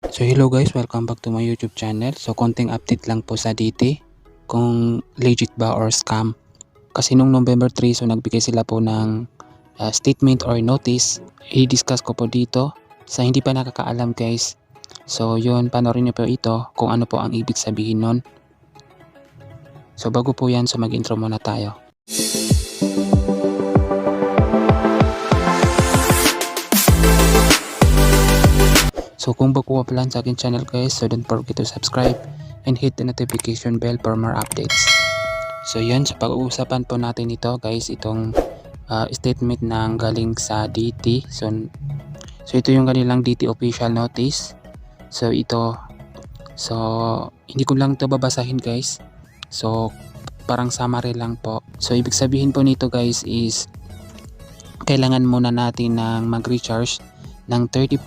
So hello guys, welcome back to my YouTube channel. So konting update lang po sa DT kung legit ba or scam. Kasi nung November 3 so nagbigay sila po ng statement or notice. I-discuss ko po dito sa hindi pa nakakaalam guys. So yun, panoorin niyo po ito kung ano po ang ibig sabihin nun. So bago po yan, so mag-intro muna tayo. So kung bago pa lang sa akin channel guys, so don't forget to subscribe and hit the notification bell for more updates. So yan, so pag-uusapan po natin ito guys, itong statement ng galing sa DT. So ito yung kanilang DT official notice. So ito, so hindi ko lang ito babasahin guys. So parang summary lang po. So ibig sabihin po nito guys is kailangan muna natin ng mag-recharge ng 30%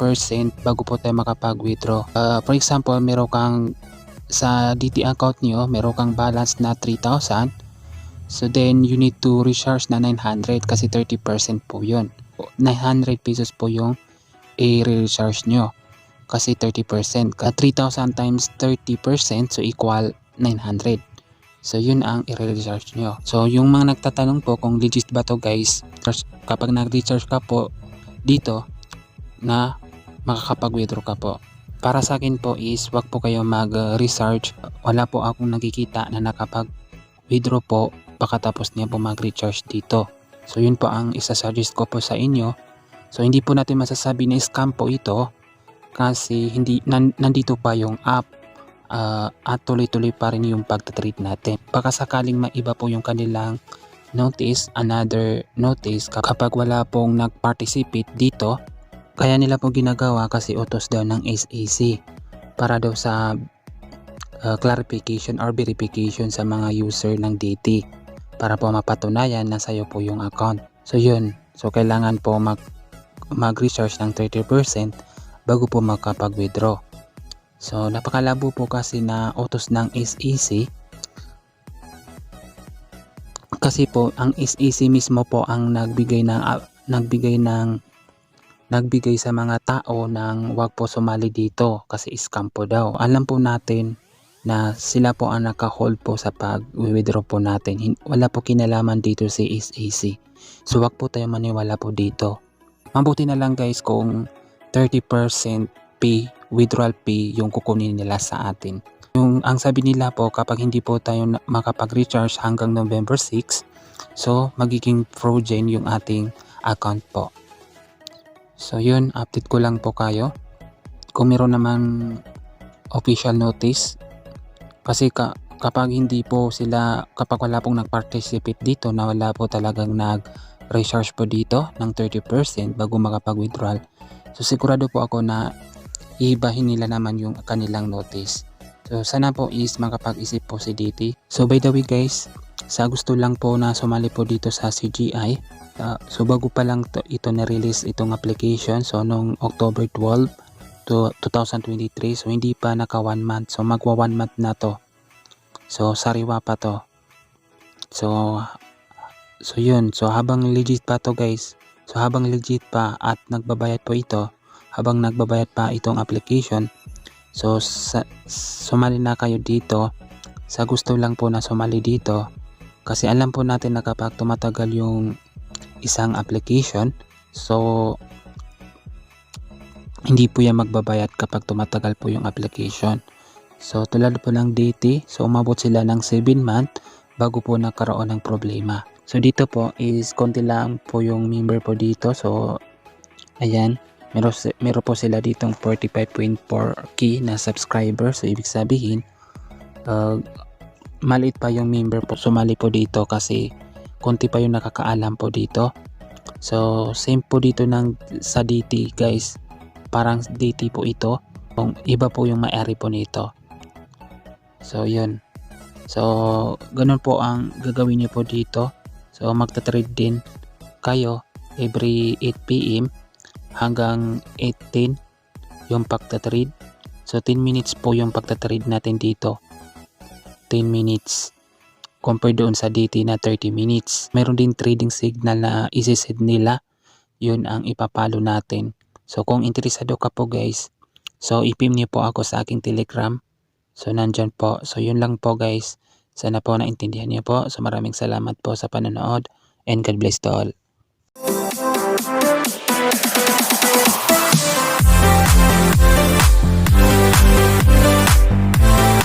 bago po tayo makapag-withdraw. For example, meron kang sa DT account nyo, meron kang balance na 3,000. So then you need to recharge na 900 kasi 30% po yun. 900 pesos po yung i-recharge nyo kasi 30%. 3,000 times 30% so equal 900. So yun ang i-recharge nyo. So yung mga nagtatanong po kung legit ba to guys, kapag nag-recharge ka po dito na makakapag-withdraw ka po. Para sa akin po is wag po kayo mag-recharge. Wala po akong nakikita na nakapag-withdraw po pagkatapos niya po mag-recharge dito. So yun po ang isa-suggest ko po sa inyo. So hindi po natin masasabi na scam po ito kasi nandito pa yung app at tuloy-tuloy pa rin yung pagtatrade natin. Baka sakaling maiba po yung kanilang notice, another notice kapag wala pong nag-participate dito. Kaya nila po ginagawa kasi utos daw ng SEC para daw sa clarification or verification sa mga user ng DT para po mapatunayan na sa'yo po yung account. So yun, so kailangan po mag-recharge ng 30% bago po makapag-withdraw. So napakalabo po kasi na utos ng SEC kasi po ang SEC mismo po ang nagbigay sa mga tao ng wag po sumali dito kasi scam po daw. Alam po natin na sila po ang naka-hold po sa pag-withdraw po natin. Wala po kinalaman dito si SEC. So wag po tayo maniwala po dito. Mabuti na lang guys kung 30% withdrawal fee yung kukunin nila sa atin. Ang sabi nila po kapag hindi po tayo makapag-recharge hanggang November 6, so magiging frozen yung ating account po. So yun, update ko lang po kayo. Kung meron naman official notice, kasi kapag hindi po sila, kapag wala pong nag-participate dito na wala po talagang nag-recharge po dito ng 30% bago makapag-withdrawal, so sigurado po ako na ibahin nila naman yung kanilang notice. So sana po is makapag-isip po si DT. So by the way guys, sa gusto lang po na sumali po dito sa CGI, so bago pa lang ito na-release itong application, so noong October 12 to 2023, so hindi pa naka 1 month, so magwa 1 month na to, so sariwa pa to. So yun, so habang legit pa to guys, so habang legit pa at nagbabayad po ito, habang nagbabayad pa itong application, so sumali na kayo dito sa gusto lang po na sumali dito. Kasi alam po natin na kapag tumatagal yung isang application, so hindi po yan magbabayad kapag tumatagal po yung application. So tulad po ng DT, so umabot sila ng 7 month bago po nagkaroon ng problema. So dito po is konti lang po yung member po dito. So ayan, meron po sila ditong 45.4k na subscriber. So ibig sabihin maliit pa yung member po sumali po dito kasi konti pa yung nakakaalam po dito. So same po dito sa DT guys, parang DT po ito, iba po yung may-ari po nito. So yun, so ganun po ang gagawin niyo po dito. So magta-trade din kayo every 8 PM hanggang 18 yung pagta-trade. So 10 minutes po yung pagta-trade natin dito, 10 minutes compare doon sa DT na 30 minutes. Meron din trading signal na isi-set nila, yun ang ipapalo natin. So kung interesado ka po guys, So ipim niyo po ako sa aking Telegram. So nandyan po. So yun lang po guys. Sana po naintindihan niyo po. So maraming salamat po sa panonood and God bless to all.